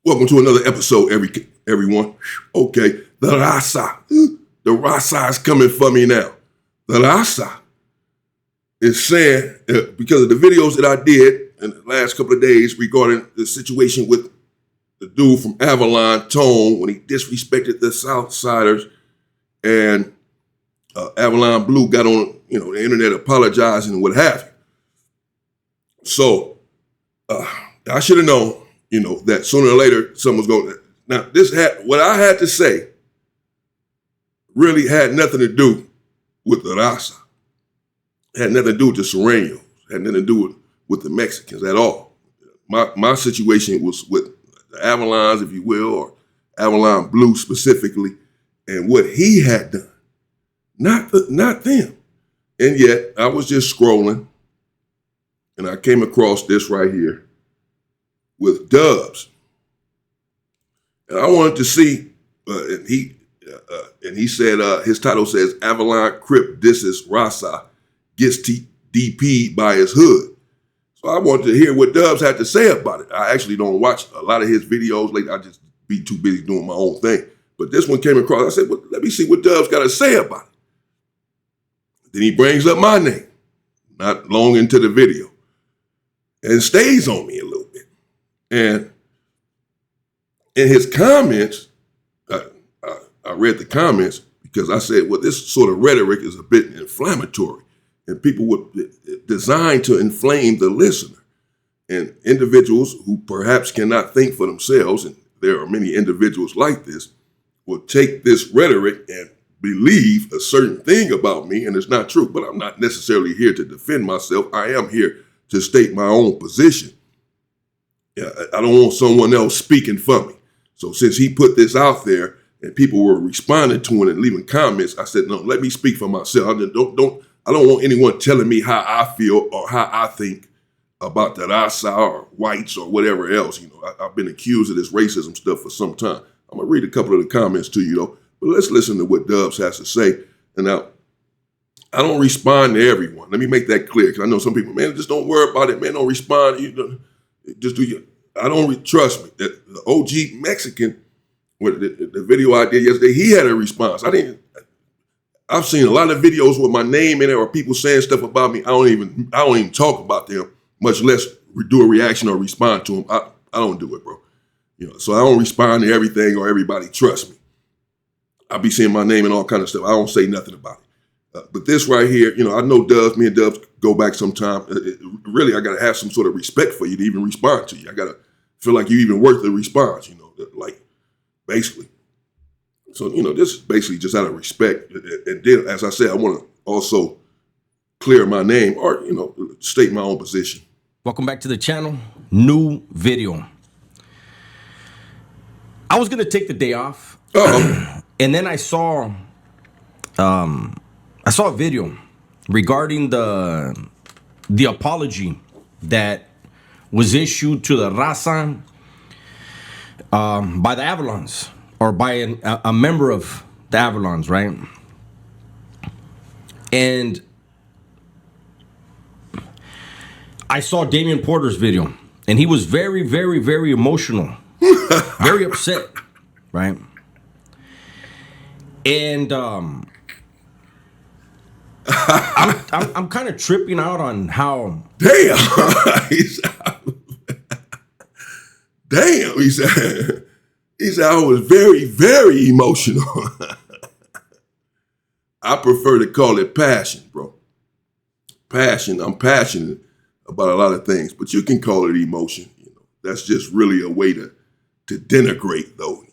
Welcome to another episode, everyone. Okay, the Rasa. The Rasa is coming for me now. The Rasa is saying, because of the videos that I did in the last couple of days regarding the situation with the dude from Avalon, Tone, when he disrespected the Southsiders, and Avalon Blue got on the internet apologizing and what have you. So I should have known, that sooner or later someone's going to. Now, what I had to say really had nothing to do with the Raza. Had nothing to do with the Sureños. Had nothing to do with the Mexicans at all. My situation was with the Avalons, if you will, or Avalon Blue specifically, and what he had done. Not them. And yet, I was just scrolling, and I came across this right here with Dubs. And I wanted to see, and he said, his title says, Avalon Crip disses Rasa, gets DP'd by his hood. So I wanted to hear what Dubs had to say about it. I actually don't watch a lot of his videos lately. I just be too busy doing my own thing. But this one came across. I said, well, let me see what Dubs got to say about it. Then he brings up my name, not long into the video, and stays on me a little bit. And in his comments, I read the comments because I said, well, this sort of rhetoric is a bit inflammatory, and people would designed to inflame the listener. And individuals who perhaps cannot think for themselves, and there are many individuals like this, will take this rhetoric and believe a certain thing about me, and it's not true. But I'm not necessarily here to defend myself. I am here to state my own position. I don't want someone else speaking for me. So since he put this out there and people were responding to it and leaving comments, I said, no, let me speak for myself. I don't want anyone telling me how I feel or how I think about the Rasa or whites or whatever else. I've been accused of this racism stuff for some time. I'm gonna read a couple of the comments to you though, but let's listen to what Dubs has to say. And now, I don't respond to everyone. Let me make that clear, because I know some people, man, just don't worry about it, man. Don't respond. Just do your. I don't trust me. The OG Mexican, with the video I did yesterday, he had a response. I've seen a lot of videos with my name in it or people saying stuff about me. I don't even talk about them, much less do a reaction or respond to them. I don't do it, bro. So I don't respond to everything or everybody trust me. I be seeing my name and all kind of stuff. I don't say nothing about it. But this right here, I know Dubs, me and Dubs go back sometime. Really, I got to have some sort of respect for you to even respond to you. I got to feel like you even worth the response, like basically. So, this is basically just out of respect. And then, as I said, I want to also clear my name or, state my own position. Welcome back to the channel. New video. I was going to take the day off. And then I saw a video regarding the apology that was issued to the Raza by the Avalons, or by a member of the Avalons, right? And I saw Damion Porter's video, and he was very, very, very emotional, very upset, right? And I'm kind of tripping out on how. Damn. Damn. He said I was very, very emotional. I prefer to call it passion, bro. Passion. I'm passionate about a lot of things, but you can call it emotion. That's just really a way to denigrate, though.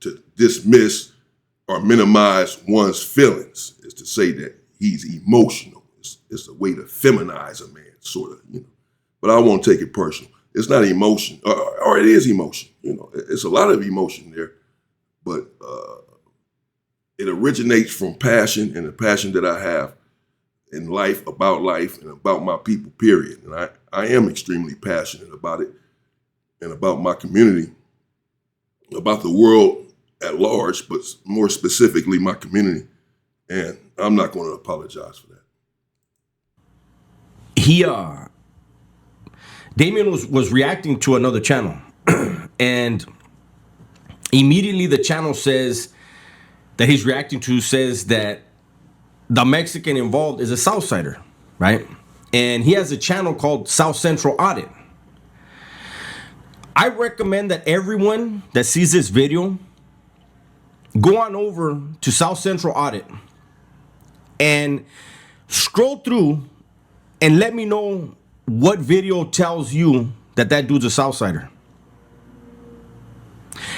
To dismiss or minimize one's feelings is to say that he's emotional. It's a way to feminize a man, sort of, But I won't take it personal. It's not emotion, or it is emotion. It's a lot of emotion there, but it originates from passion, and the passion that I have in life, and about my people, period. And I am extremely passionate about it and about my community, about the world at large, but more specifically my community. And I'm not going to apologize for that. Damion was reacting to another channel, And immediately the channel says that he's reacting to says that the Mexican involved is a Southsider, right? And he has a channel called South Central Audit. I recommend that everyone that sees this video go on over to South Central Audit and scroll through and let me know what video tells you that that dude's a Southsider.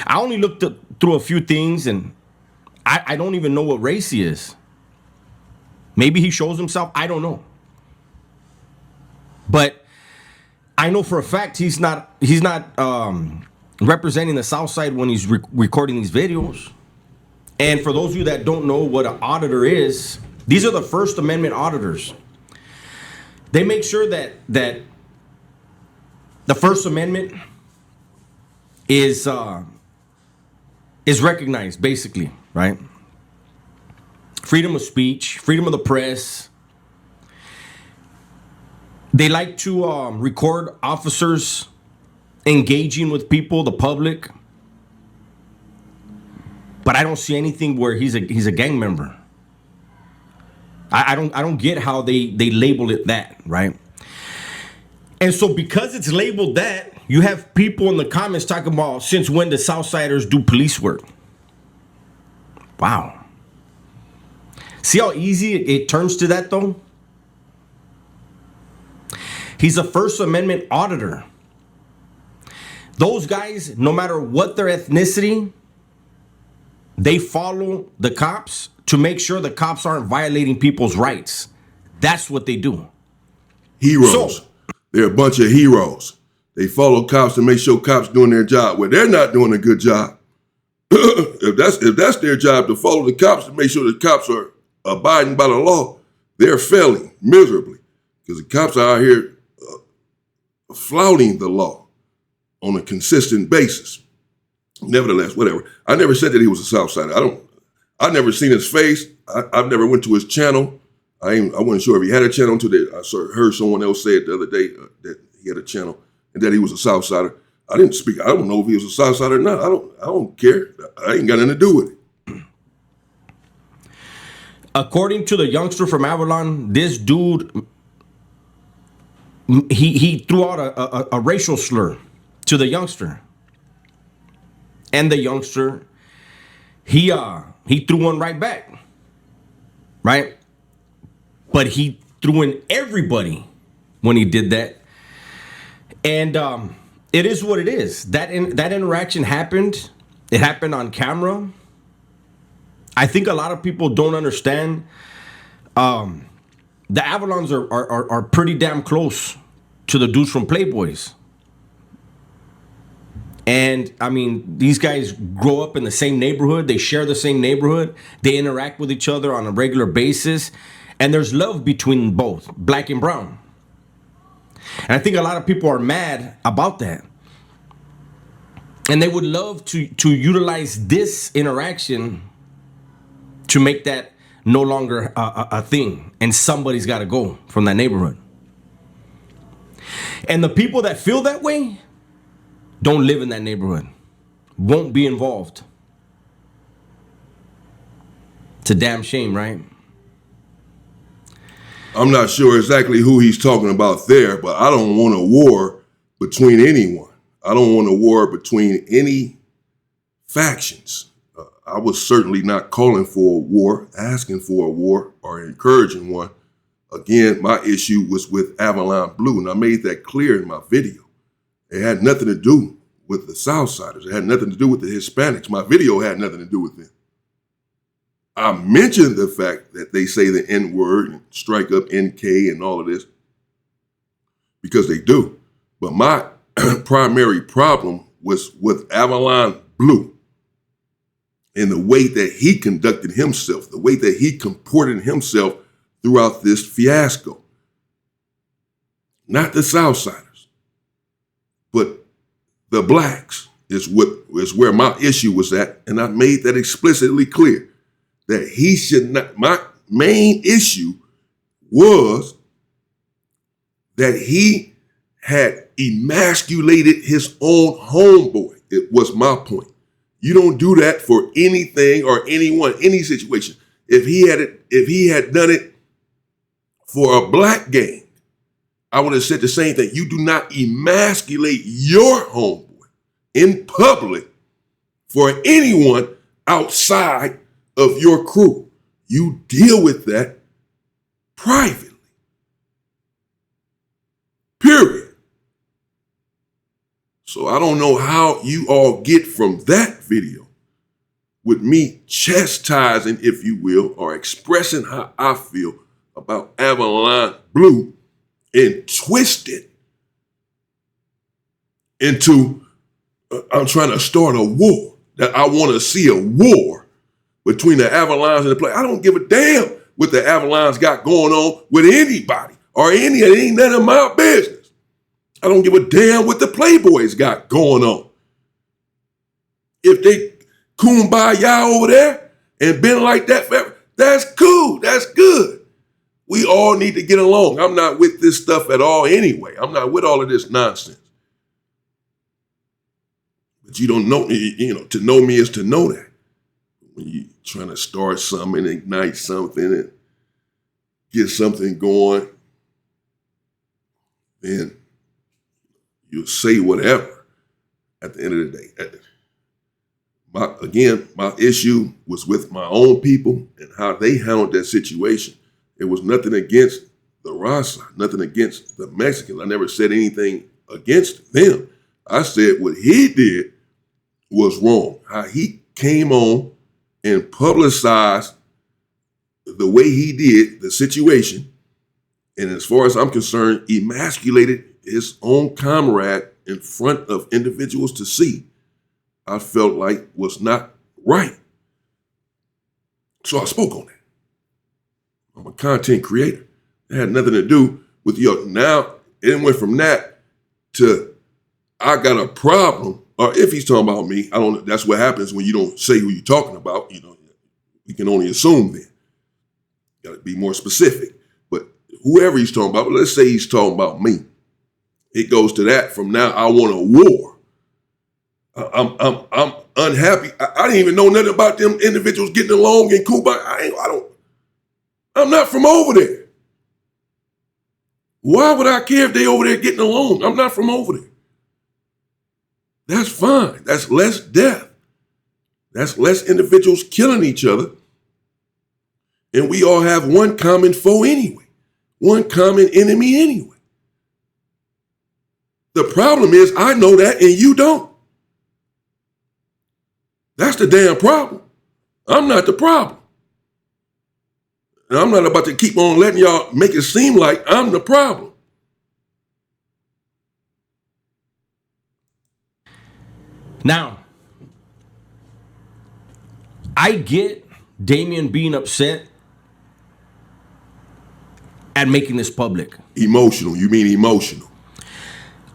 I only looked through a few things, and I don't even know what race he is. Maybe he shows himself. I don't know. But I know for a fact he's not representing the South Side when he's recording these videos. And for those of you that don't know what an auditor is, these are the First Amendment auditors. They make sure that the First Amendment is recognized, basically, right? Freedom of speech, freedom of the press. They like to record officers engaging with people, the public. But I don't see anything where he's a gang member. I don't get how they label it that, right? And so because it's labeled that, you have people in the comments talking about since when the Southsiders do police work. Wow. See how easy it turns to that though? He's a First Amendment auditor. Those guys, no matter what their ethnicity, they follow the cops to make sure the cops aren't violating people's rights. That's what they do. Heroes. So, they're a bunch of heroes. They follow cops to make sure cops doing their job. Well, they're not doing a good job. If that's their job, to follow the cops to make sure the cops are abiding by the law, they're failing miserably because the cops are out here flouting the law on a consistent basis. Nevertheless, whatever. I never said that he was a Southsider. I never seen his face. I've never went to his channel. I wasn't sure if he had a channel until I heard someone else say it the other day that he had a channel and that he was a Southsider. I didn't speak. I don't know if he was a Southsider or not. I don't care. I ain't got nothing to do with it. According to the youngster from Avalon, this dude, he threw out a racial slur to the youngster. And the youngster, he threw one right back. Right? But he threw in everybody when he did that. And it is what it is. That interaction happened. It happened on camera. I think a lot of people don't understand. The Avalons are pretty damn close to the dudes from Playboys. And I mean, these guys grow up in the same neighborhood. They share the same neighborhood. They interact with each other on a regular basis. And there's love between both, black and brown. And I think a lot of people are mad about that. And they would love to utilize this interaction to make that no longer a thing. And somebody's got to go from that neighborhood. And the people that feel that way don't live in that neighborhood, won't be involved. It's a damn shame, right? I'm not sure exactly who he's talking about there, but I don't want a war between anyone. I don't want a war between any factions. I was certainly not calling for a war, asking for a war, or encouraging one. Again, my issue was with Avalon Blue, and I made that clear in my video. It had nothing to do with the Southsiders. It had nothing to do with the Hispanics. My video had nothing to do with them. I mentioned the fact that they say the N-word and strike up NK and all of this because they do. But my primary problem was with Avalon Blue and the way that he conducted himself, the way that he comported himself throughout this fiasco. Not the Southsiders, but the blacks is where my issue was at. And I made that explicitly clear that he should not. My main issue was that he had emasculated his own homeboy. It was my point. You don't do that for anything or anyone, any situation. If he had done it for a black gang, I would have said the same thing. You do not emasculate your homeboy in public for anyone outside of your crew. You deal with that privately. Period. So I don't know how you all get from that video with me chastising, if you will, or expressing how I feel about Avalon Blue and twist it into I'm trying to start a war, that I want to see a war between the Avalons and the play. I don't give a damn what the Avalons got going on with anybody or it ain't none of my business. I don't give a damn what the Playboys got going on. If they kumbaya over there and been like that forever, that's cool. That's good. We all need to get along. I'm not with this stuff at all anyway. I'm not with all of this nonsense. But you don't know, to know me is to know that. When you're trying to start something and ignite something and get something going, then you'll say whatever at the end of the day. My issue was with my own people and how they handled that situation. It was nothing against the Rasa, nothing against the Mexicans. I never said anything against them. I said what he did was wrong. How he came on and publicized the way he did the situation, and as far as I'm concerned, emasculated his own comrade in front of individuals to see, I felt like was not right. So I spoke on that. I'm a content creator. It had nothing to do with now it went from that to I got a problem. Or if he's talking about me, I don't know. That's what happens when you don't say who you're talking about. We can only assume then. Got to be more specific. But whoever he's talking about, let's say he's talking about me. It goes to that. From now, I want a war. I'm unhappy. I didn't even know nothing about them individuals getting along in Cuba. I'm not from over there. Why would I care if they over there getting along? I'm not from over there. That's fine. That's less death. That's less individuals killing each other. And we all have one common foe anyway. One common enemy anyway. The problem is I know that and you don't. That's the damn problem. I'm not the problem. And I'm not about to keep on letting y'all make it seem like I'm the problem. Now, I get Damion being upset at making this public. Emotional. You mean emotional?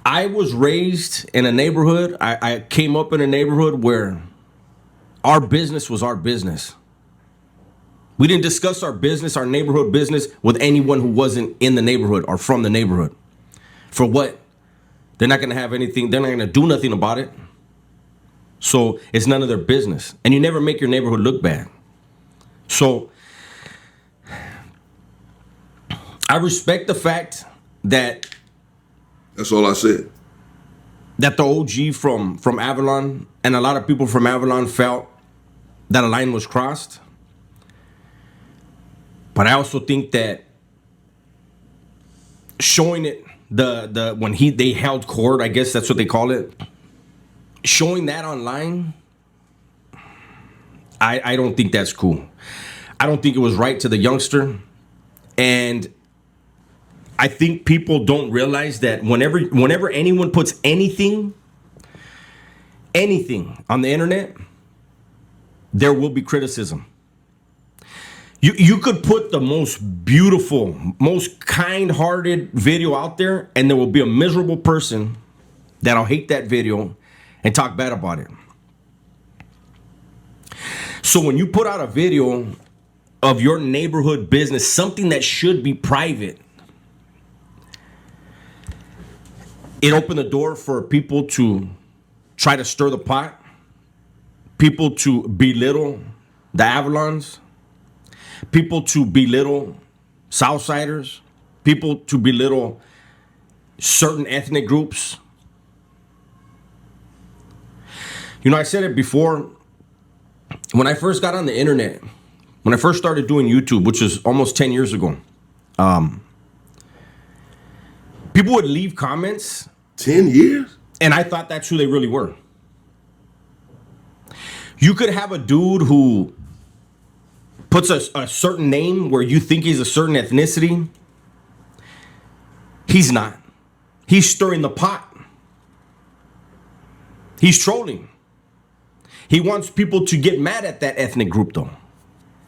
I was raised in a neighborhood. I came up in a neighborhood where our business was our business. We didn't discuss our business, our neighborhood business, with anyone who wasn't in the neighborhood or from the neighborhood. For what? They're not going to have anything. They're not going to do nothing about it. So it's none of their business. And you never make your neighborhood look bad. So I respect the fact that that's all I said. That the OG from Avalon and a lot of people from Avalon felt that a line was crossed. But I also think that showing it when they held court, I guess that's what they call it. Showing that online, I don't think that's cool. I don't think it was right to the youngster. And I think people don't realize that whenever anyone puts anything on the internet, there will be criticism. You could put the most beautiful, most kind-hearted video out there, and there will be a miserable person that'll hate that video and talk bad about it. So when you put out a video of your neighborhood business, something that should be private, It opened the door for people to try to stir the pot, people to belittle the Avalons, people to belittle Southsiders, people to belittle certain ethnic groups. You know, I said it before. When I first got on the internet, when I first started doing YouTube, which was almost 10 years ago, people would leave comments. 10 years? And I thought that's who they really were. You could have a dude who puts a certain name where you think he's a certain ethnicity. He's not. He's stirring the pot. He's trolling. He wants people to get mad at that ethnic group, though,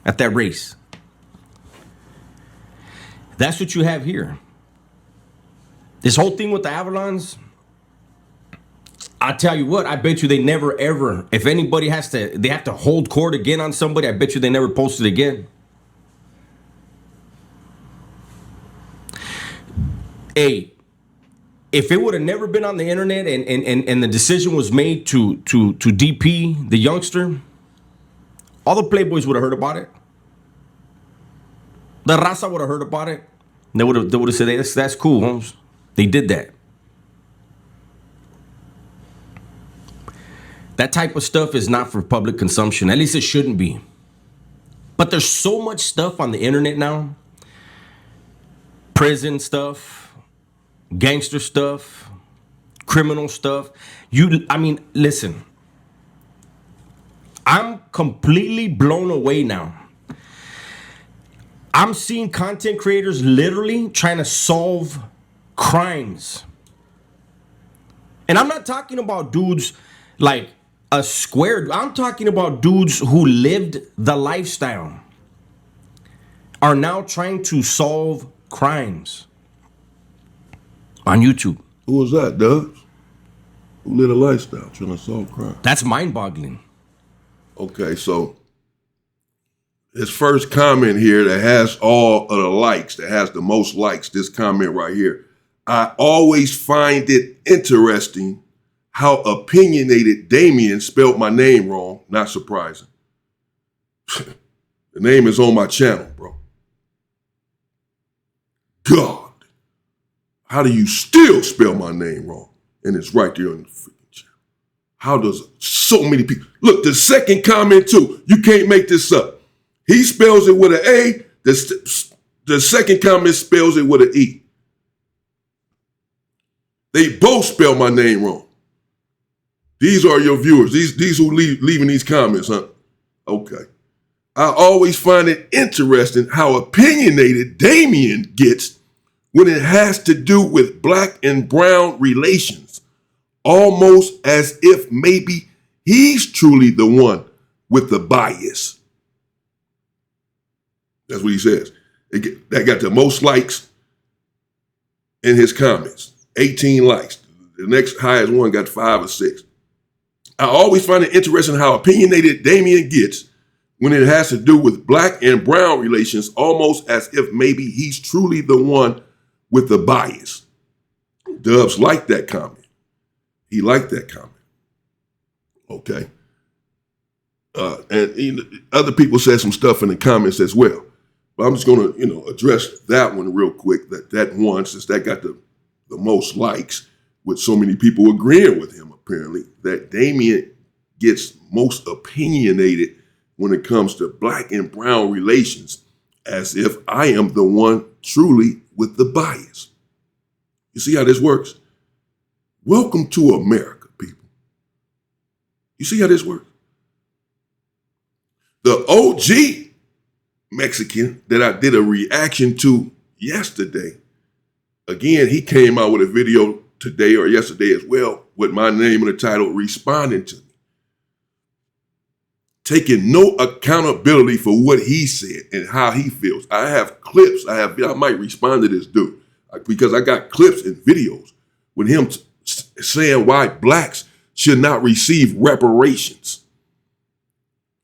at that race. That's what you have here. This whole thing with the Avalons, I tell you what, I bet you they never ever, if anybody they have to hold court again on somebody, I bet you they never post it again. Hey, if it would have never been on the internet and the decision was made to DP the youngster, all the Playboys would have heard about it. The Raza would have heard about it. They would have said, hey, that's cool, Holmes. They did that. That type of stuff is not for public consumption. At least it shouldn't be. But there's so much stuff on the internet now. Prison stuff, gangster stuff, criminal stuff. Listen. I'm completely blown away now. I'm seeing content creators literally trying to solve crimes. And I'm not talking about dudes like a square. I'm talking about dudes who lived the lifestyle are now trying to solve crimes on YouTube. Who was that, Dubs? Who lived a lifestyle trying to solve crime? That's mind-boggling. Okay, so his first comment here that has all of the likes, that has the most likes, this comment right here. I always find it interesting how opinionated Damion spelled my name wrong. Not surprising. The name is on my channel, bro. God, how do you still spell my name wrong? And it's right there on the freaking channel. How does so many people... Look, the second comment too, you can't make this up. He spells it with an A. The second comment spells it with an E. They both spell my name wrong. These are your viewers. These who leaving these comments, huh? Okay. I always find it interesting how opinionated Damion gets when it has to do with black and brown relations, almost as if maybe he's truly the one with the bias. That's what he says. That got the most likes in his comments. 18 likes. The next highest one got 5 or 6. I always find it interesting how opinionated Damion gets when it has to do with black and brown relations, almost as if maybe he's truly the one with the bias. Dubs liked that comment. He liked that comment. Okay. And other people said some stuff in the comments as well. But I'm just going to, address that one real quick, that one, since that got the most likes, with so many people agreeing with him, apparently, that Damion gets most opinionated when it comes to black and brown relations, as if I am the one truly with the bias. You see how this works? Welcome to America, people. You see how this works? The OG Mexican that I did a reaction to yesterday, again, he came out with a video today or yesterday as well with my name in the title, responding to me, taking no accountability for what he said and how he feels. I have clips. I might respond to this dude because I got clips and videos with him saying why blacks should not receive reparations,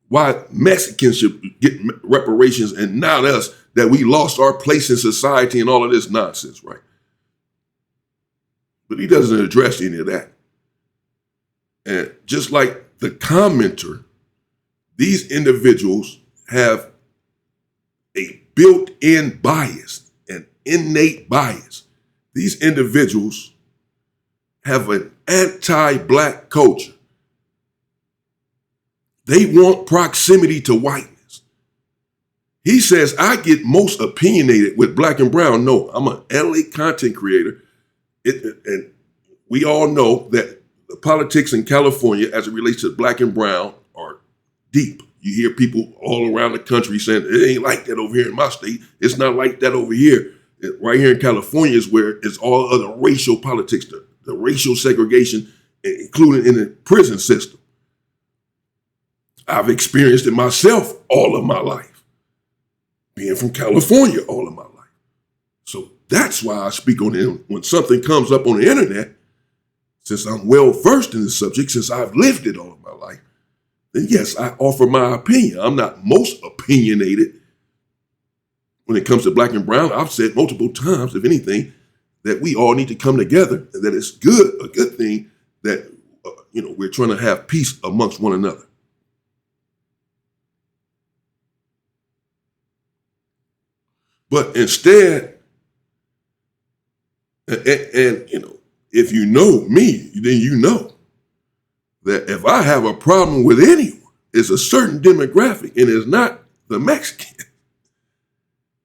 why Mexicans should get reparations and not us, that we lost our place in society and all of this nonsense, right? But he doesn't address any of that. And just like the commenter, these individuals have a built-in bias, an innate bias. These individuals have an anti-black culture. They want proximity to whiteness. He says, I get most opinionated with black and brown. No, I'm an LA content creator. And we all know that the politics in California as it relates to black and brown are deep. You hear people all around the country saying, it ain't like that over here in my state. It's not like that over here. Right here in California is where it's all other racial politics, the racial segregation, including in the prison system. I've experienced it myself all of my life, being from California all of my life. So that's why I speak on it. When something comes up on the internet, since I'm well versed in the subject, since I've lived it all of my life, then yes, I offer my opinion. I'm not most opinionated when it comes to black and brown. I've said multiple times, if anything, that we all need to come together and that it's a good thing that, we're trying to have peace amongst one another. But instead, if you know me, then you know that if I have a problem with anyone, it's a certain demographic, and it's not the Mexican.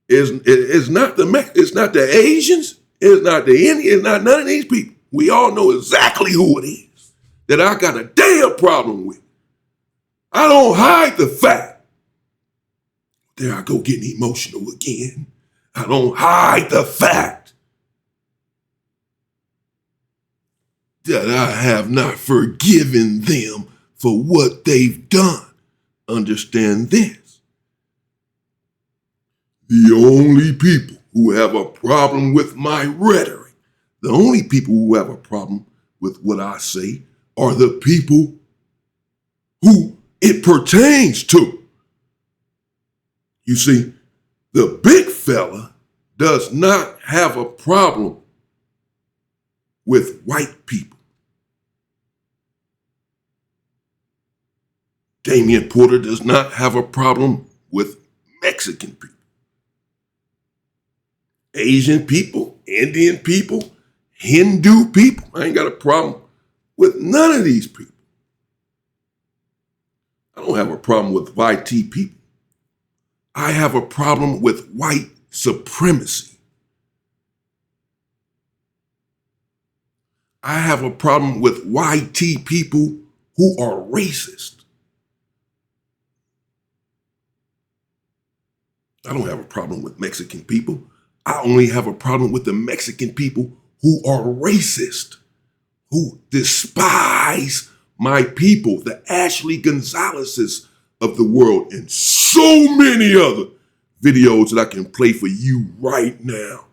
It's not the Asians. It's not the Indians. It's not none of these people. We all know exactly who it is that I got a damn problem with. I don't hide the fact. There I go getting emotional again. I don't hide the fact that I have not forgiven them for what they've done. Understand this. The only people who have a problem with my rhetoric, the only people who have a problem with what I say are the people who it pertains to. You see, the big fella does not have a problem with white people. Damion Porter does not have a problem with Mexican people. Asian people, Indian people, Hindu people. I ain't got a problem with none of these people. I don't have a problem with YT people. I have a problem with white supremacy. I have a problem with YT people who are racist. I don't have a problem with Mexican people. I only have a problem with the Mexican people who are racist, who despise my people, the Ashley Gonzalez's of the world, and so many other videos that I can play for you right now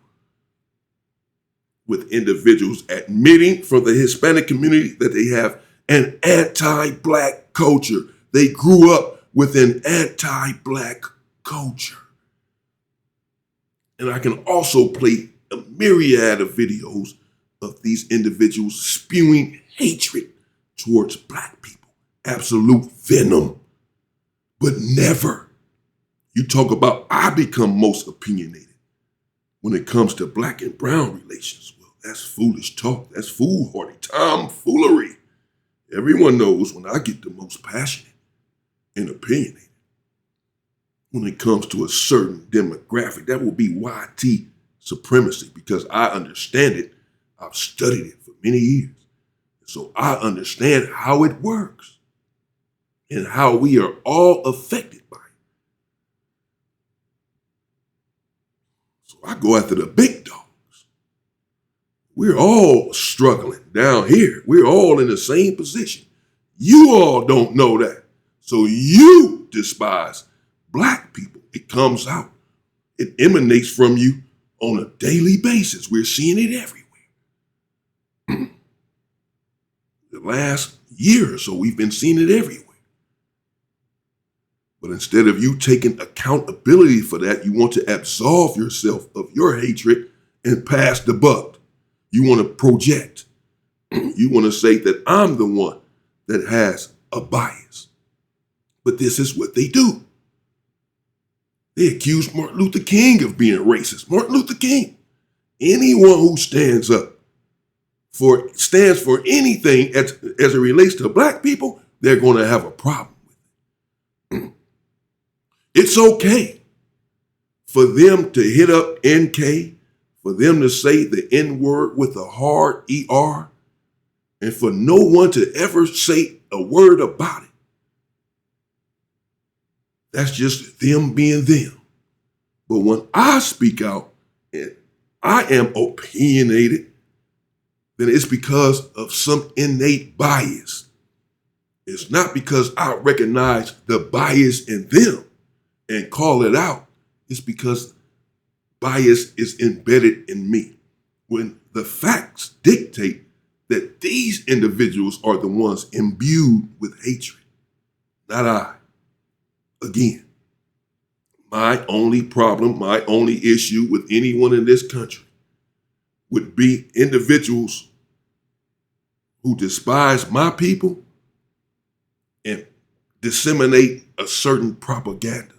with individuals admitting from the Hispanic community that they have an anti-black culture. They grew up with an anti-black culture. And I can also play a myriad of videos of these individuals spewing hatred towards black people. Absolute venom. But never. You talk about I become most opinionated when it comes to black and brown relations. Well, that's foolish talk. That's foolhardy tomfoolery. Everyone knows when I get the most passionate and opinionated when it comes to a certain demographic. That will be YT supremacy, because I understand it. I've studied it for many years. So I understand how it works and how we are all affected by it. So I go after the big dogs. We're all struggling down here. We're all in the same position. You all don't know that. So you despise black people. It comes out. It emanates from you on a daily basis. We're seeing it everywhere. The last year or so, we've been seeing it everywhere. But instead of you taking accountability for that, you want to absolve yourself of your hatred and pass the buck. You want to project. You want to say that I'm the one that has a bias. But this is what they do. They accuse Martin Luther King of being racist. Martin Luther King. Anyone who stands for anything as it relates to black people, they're going to have a problem with it. It's okay for them to hit up NK, for them to say the N-word with a hard ER, and for no one to ever say a word about it. That's just them being them. But when I speak out and I am opinionated, then it's because of some innate bias. It's not because I recognize the bias in them and call it out. It's because bias is embedded in me. When the facts dictate that these individuals are the ones imbued with hatred, not I. Again, my only problem, my only issue with anyone in this country would be individuals who despise my people and disseminate a certain propaganda.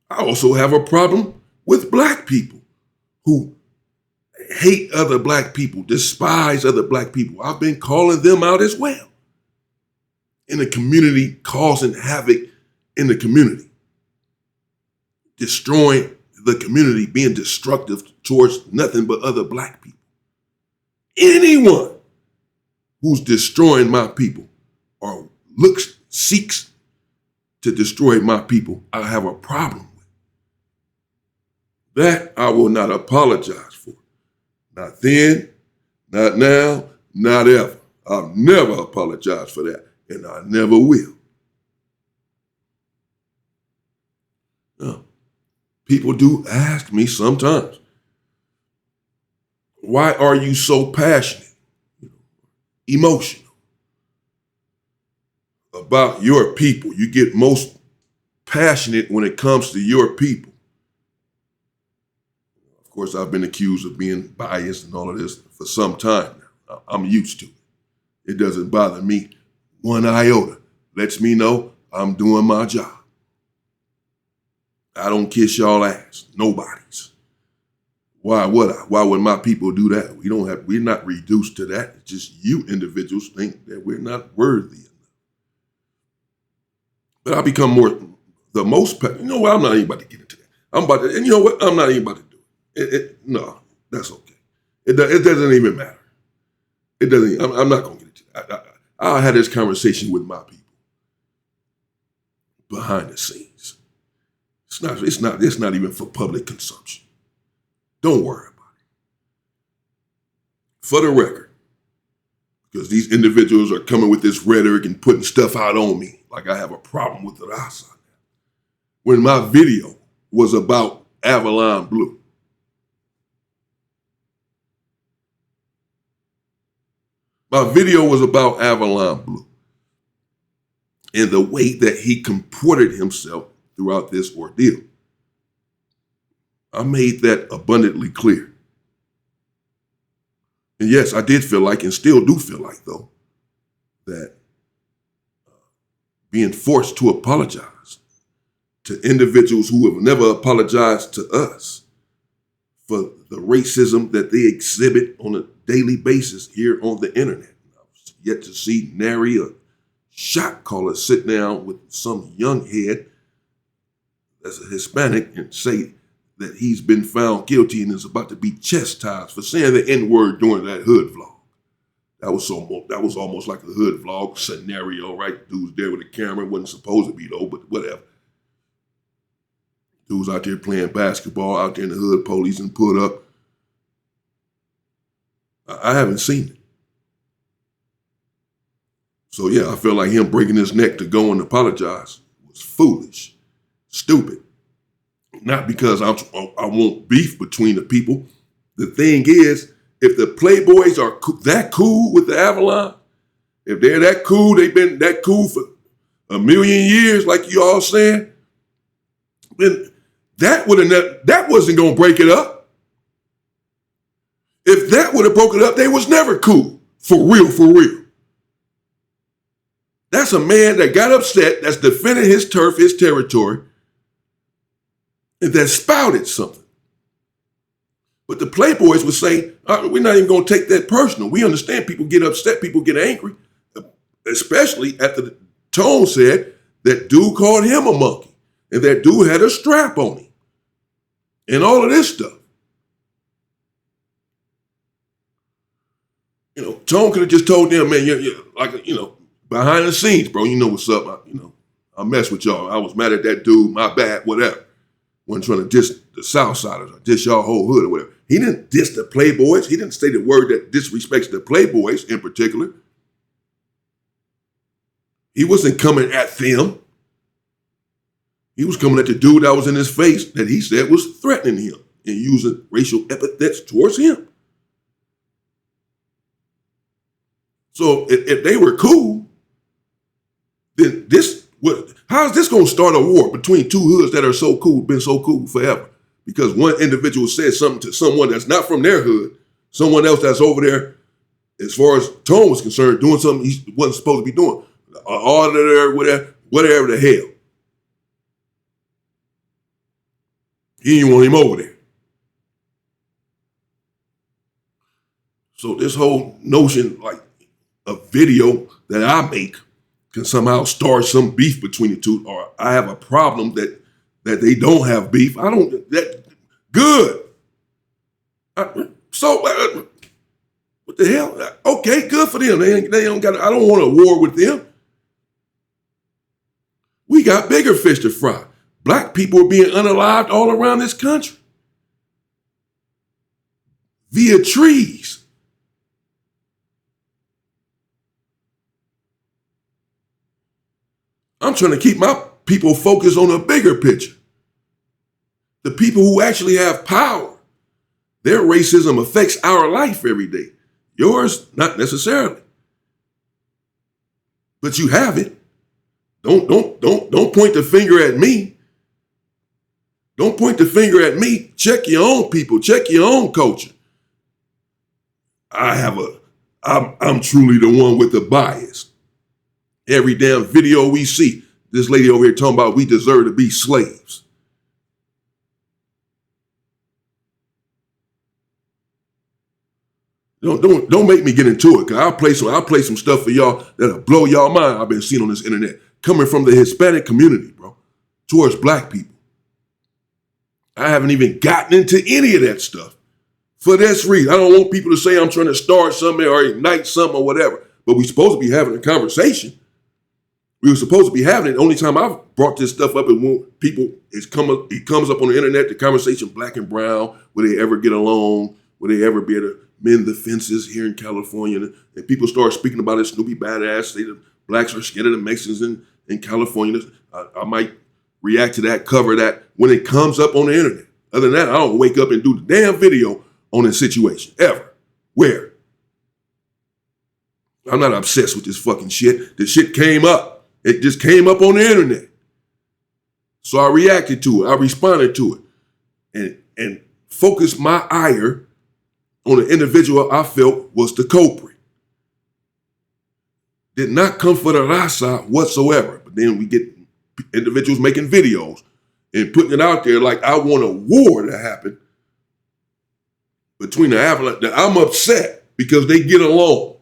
I also have a problem with black people who hate other black people, despise other black people. I've been calling them out as well. In the community, causing havoc in the community, destroying the community, being destructive towards nothing but other black people. Anyone who's destroying my people or seeks to destroy my people, I have a problem with. That I will not apologize for. Not then, not now, not ever. I'll never apologize for that, and I never will. Now, people do ask me sometimes, why are you so passionate, emotional about your people? You get most passionate when it comes to your people. Of course, I've been accused of being biased and all of this for some time now. I'm used to it. It doesn't bother me one iota. Lets me know I'm doing my job. I don't kiss y'all ass. Nobody's. Why would I? Why would my people do that? We're not reduced to that. It's just you individuals think that we're not worthy enough. But I become the most, you know what? I'm not even about to get into that. And you know what? I'm not even about to do it. No, that's okay. It doesn't even matter. It doesn't, I'm not going to get into that. I had this conversation with my people behind the scenes. It's not even for public consumption. Don't worry about it. For the record, because these individuals are coming with this rhetoric and putting stuff out on me like I have a problem with the Rasa. When my video was about Avalon Blue. My video was about Avalon Blue and the way that he comported himself throughout this ordeal. I made that abundantly clear. And yes, I did feel like, and still do feel like, though, that being forced to apologize to individuals who have never apologized to us for the racism that they exhibit on a daily basis here on the internet. I've yet to see nary a shot caller sit down with some young head that's a Hispanic and say that he's been found guilty and is about to be chastised for saying the N-word during that hood vlog. That was almost like a hood vlog scenario, right? Dude's there with a camera, wasn't supposed to be though, but whatever. Dude's out there playing basketball out there in the hood, police and put up. I haven't seen it. So yeah, I feel like him breaking his neck to go and apologize was foolish, stupid. Not because I want beef between the people. The thing is, if the Playboys are that cool with the Avalon, if they're that cool, they've been that cool for a million years, like you all saying, then that wasn't going to break it up. If that would have broken up, they was never cool. For real, for real. That's a man that got upset, that's defending his turf, his territory, and that spouted something. But the Playboys would say, we're not even going to take that personal. We understand people get upset, people get angry, especially after the Tone said that dude called him a monkey and that dude had a strap on him and all of this stuff. Tone could have just told them, man, behind the scenes, bro, you know what's up. I mess with y'all. I was mad at that dude, my bad, whatever. Wasn't trying to diss the Southsiders or diss y'all whole hood or whatever. He didn't diss the Playboys. He didn't say the word that disrespects the Playboys in particular. He wasn't coming at them. He was coming at the dude that was in his face that he said was threatening him and using racial epithets towards him. So if they were cool, then how is this going to start a war between two hoods that are so cool, been so cool forever? Because one individual said something to someone that's not from their hood, someone else that's over there, as far as Tone was concerned, doing something he wasn't supposed to be doing. An auditor, whatever the hell. He didn't want him over there. So this whole notion, like a video that I make can somehow start some beef between the two, or I have a problem that they don't have beef. Good. What the hell? Okay, good for them. They don't got. I don't want a war with them. We got bigger fish to fry. Black people are being unalived all around this country via trees. I'm trying to keep my people focused on a bigger picture. The people who actually have power. Their racism affects our life every day. Yours, not necessarily. But you have it. Don't point the finger at me. Don't point the finger at me. Check your own people. Check your own culture. I'm truly the one with the bias. Every damn video we see, this lady over here talking about we deserve to be slaves. Don't make me get into it, because I'll play some stuff for y'all that'll blow y'all mind. I've been seeing on this internet coming from the Hispanic community, bro, towards black people. I haven't even gotten into any of that stuff. For this reason, I don't want people to say I'm trying to start something or ignite something or whatever, but we're supposed to be having a conversation. We were supposed to be having it. The only time I've brought this stuff up is when it comes up on the internet, the conversation black and brown, will they ever get along? Will they ever be able to mend the fences here in California? And people start speaking about it, Snoopy Badass, say the blacks are scared of the Mexicans in California. I might react to that, cover that when it comes up on the internet. Other than that, I don't wake up and do the damn video on this situation, ever. Where? I'm not obsessed with this fucking shit. The shit came up. It just came up on the internet. So I reacted to it. I responded to it. And focused my ire on the individual I felt was the culprit. Did not come for the raza whatsoever. But then we get individuals making videos and putting it out there like I want a war to happen between the Avalanche. That I'm upset because they get along.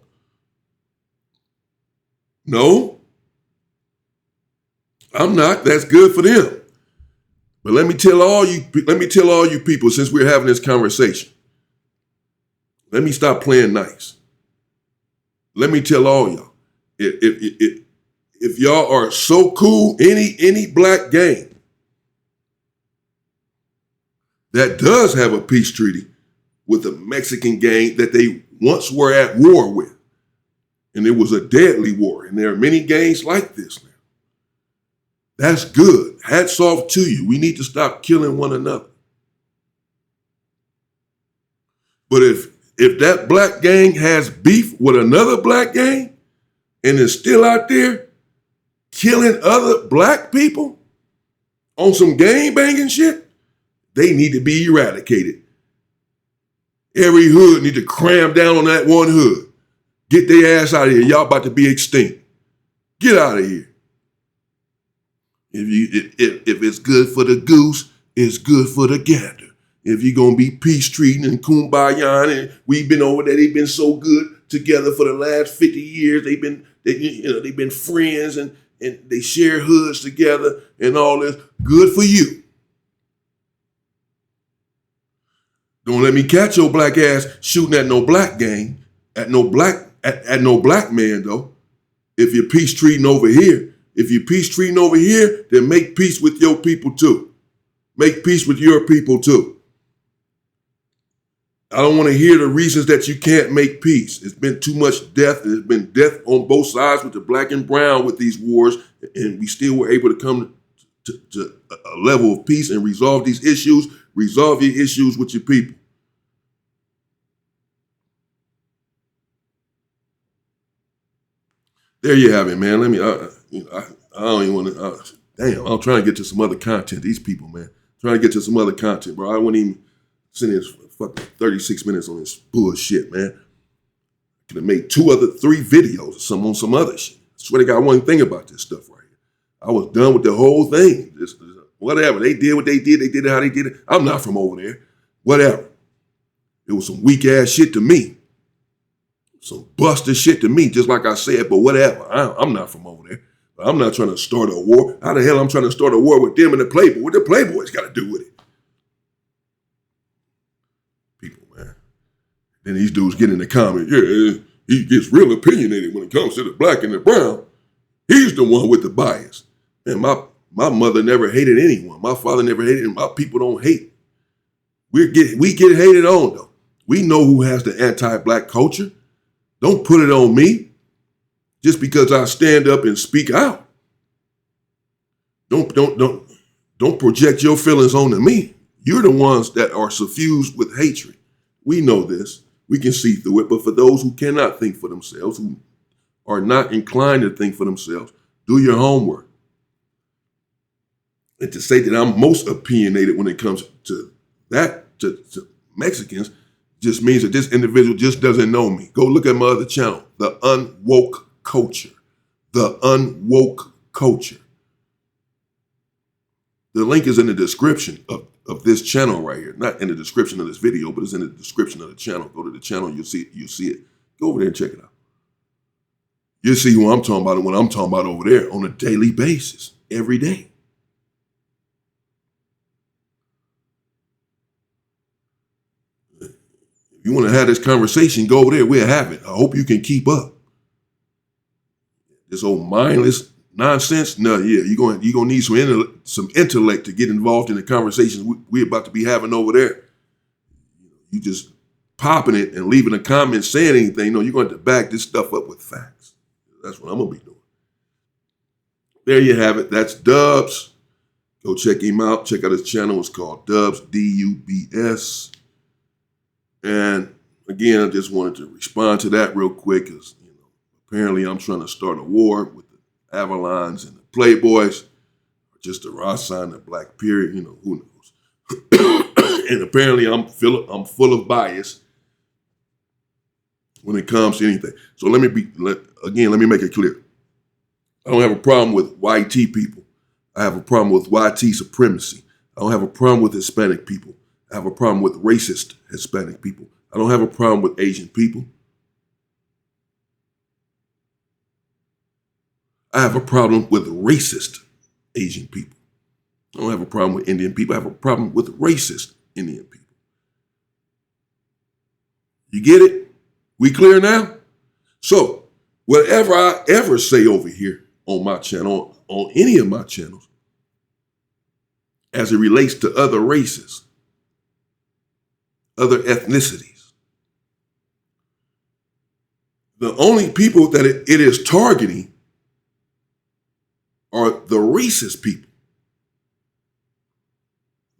No. I'm not. That's good for them. But let me tell all you people, since we're having this conversation, let me stop playing nice. Let me tell all y'all, if y'all are so cool, any black gang that does have a peace treaty with a Mexican gang that they once were at war with, and it was a deadly war, and there are many gangs like this now. That's good. Hats off to you. We need to stop killing one another. But if that black gang has beef with another black gang and is still out there killing other black people on some gang banging shit, they need to be eradicated. Every hood need to cram down on that one hood. Get their ass out of here. Y'all about to be extinct. Get out of here. If it's good for the goose, it's good for the gander. If you're gonna be peace treating and kumbaya, and we've been over there, they've been so good together for the last 50 years. They've been friends and they share hoods together and all this. Good for you. Don't let me catch your black ass shooting at no black gang, at no black man though. If you're peace treating over here, then make peace with your people too. Make peace with your people too. I don't want to hear the reasons that you can't make peace. It's been too much death. There's been death on both sides with the black and brown with these wars, and we still were able to come to a level of peace and resolve these issues. Resolve your issues with your people. There you have it, man. I don't even want to, damn, I'm trying to get to some other content. These people, man. Trying to get to some other content, bro. I wouldn't even sit here fucking 36 minutes on this bullshit, man. Could have made 3 videos on some other shit. I swear to God, I wasn't thinking about this stuff right here. I was done with the whole thing. Whatever. They did what they did. They did it how they did it. I'm not from over there. Whatever. It was some weak ass shit to me. Some busted shit to me, just like I said, but whatever. I'm not from over there. But I'm not trying to start a war. How the hell I'm trying to start a war with them and the Playboy? What the Playboys got to do with it? People, man. Then these dudes get in the comments, yeah, he gets real opinionated when it comes to the black and the brown. He's the one with the bias. And my mother never hated anyone. My father never hated him. My people don't hate. We get hated on, though. We know who has the anti-black culture. Don't put it on me just because I stand up and speak out. Don't project your feelings onto me. You're the ones that are suffused with hatred. We know this. We can see through it. But for those who cannot think for themselves, who are not inclined to think for themselves, do your homework. And to say that I'm most opinionated when it comes to that, to Mexicans, just means that this individual just doesn't know me. Go look at my other channel, The Unwoke Culture. The Unwoke Culture. The link is in the description of this channel right here. Not in the description of this video, but it's in the description of the channel. Go to the channel, you'll see it. Go over there and check it out. You'll see who I'm talking about and what I'm talking about over there on a daily basis, every day. If you want to have this conversation, go over there. We'll have it. I hope you can keep up. This old mindless nonsense, no, yeah, you're gonna need some intellect to get involved in the conversations we're about to be having over there. You just popping it and leaving a comment saying anything. No, you're going to back this stuff up with facts. That's what I'm gonna be doing. There you have it. That's Dubs. Go check him out. Check out his channel. It's called Dubs, D-U-B-S. And again, I just wanted to respond to that real quick because, apparently I'm trying to start a war with the Avalons and the Playboys, or just the Rasa and the Black period, who knows. And apparently I'm full of bias when it comes to anything. So let me make it clear. I don't have a problem with YT people. I have a problem with YT supremacy. I don't have a problem with Hispanic people. I have a problem with racist Hispanic people. I don't have a problem with Asian people. I have a problem with racist Asian people. I don't have a problem with Indian people. I have a problem with racist Indian people. You get it? We clear now? So, whatever I ever say over here on my channel, on any of my channels, as it relates to other races, other ethnicities, the only people that it is targeting are the racist people.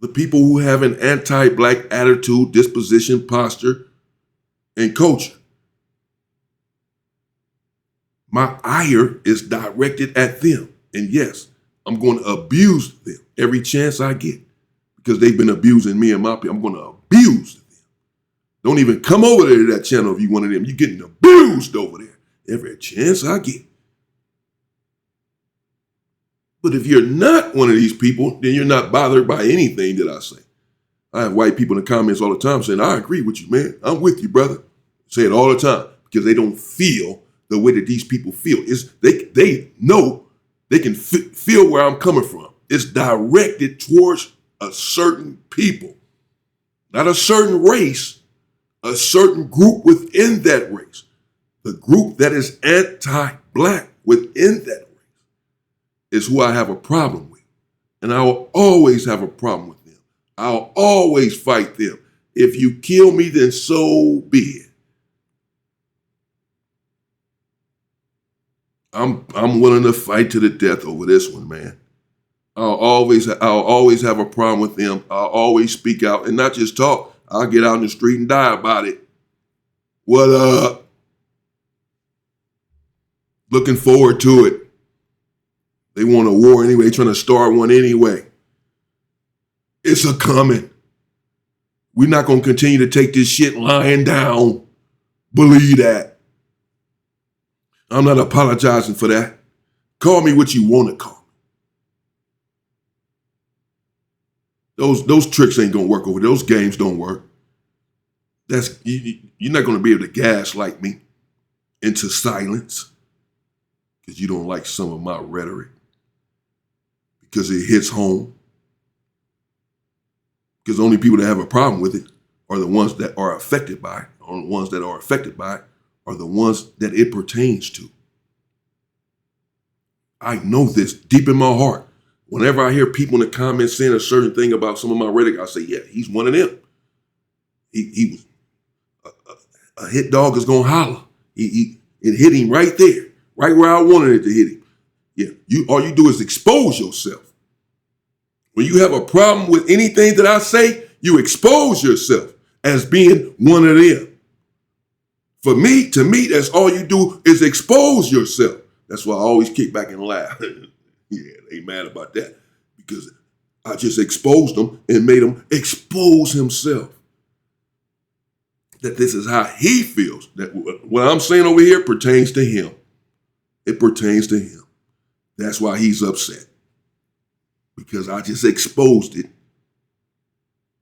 The people who have an anti-black attitude, disposition, posture, and culture. My ire is directed at them. And yes, I'm going to abuse them every chance I get because they've been abusing me and my people. I'm going to abuse them. Don't even come over there to that channel if you one of them. You're getting abused over there every chance I get. But if you're not one of these people, then you're not bothered by anything that I say. I have white people in the comments all the time saying, I agree with you, man. I'm with you, brother. Say it all the time because they don't feel the way that these people feel. They know they can feel where I'm coming from. It's directed towards a certain people, not a certain race, a certain group within that race. The group that is anti-black within that race is who I have a problem with. And I will always have a problem with them. I'll always fight them. If you kill me, then so be it. I'm willing to fight to the death over this one, man. I'll always have a problem with them. I'll always speak out and not just talk. I'll get out in the street and die about it. What up? Looking forward to it. They want a war anyway, trying to start one anyway. It's a coming. We're not going to continue to take this shit lying down. Believe that. I'm not apologizing for that. Call me what you want to call me. Those tricks ain't going to work over there. Those games don't work. You're not going to be able to gaslight me into silence because you don't like some of my rhetoric, because it hits home. Because the only people that have a problem with it are the ones that are affected by it. Or the ones that are affected by it are the ones that it pertains to. I know this deep in my heart. Whenever I hear people in the comments saying a certain thing about some of my rhetoric, I say, yeah, he's one of them. He was a hit dog is gonna holler. It hit him right there, right where I wanted it to hit him. Yeah, all you do is expose yourself. When you have a problem with anything that I say, you expose yourself as being one of them. To me, that's all you do is expose yourself. That's why I always kick back and laugh. Yeah, they mad about that because I just exposed him and made him expose himself. That this is how he feels. That what I'm saying over here pertains to him. It pertains to him. That's why he's upset. Because I just exposed it,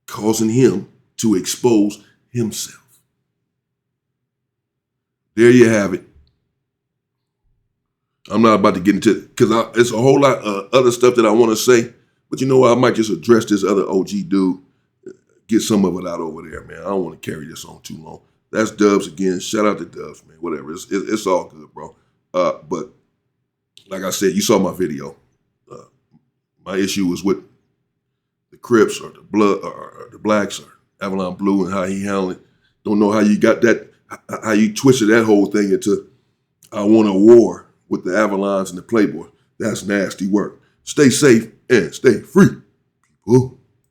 causing him to expose himself. There you have it. I'm not about to get into it because it's a whole lot of other stuff that I want to say. But you know what? I might just address this other OG dude, get some of it out over there, man. I don't want to carry this on too long. That's Dubs again. Shout out to Dubs, man. Whatever. It's all good, bro. But like I said, you saw my video. My issue was with the Crips or the Blood or the Blacks or Avalon Blue and how he handled it. Don't know how you got that, how you twisted that whole thing into I want a war with the Avalons and the Playboy. That's nasty work. Stay safe and stay free, people.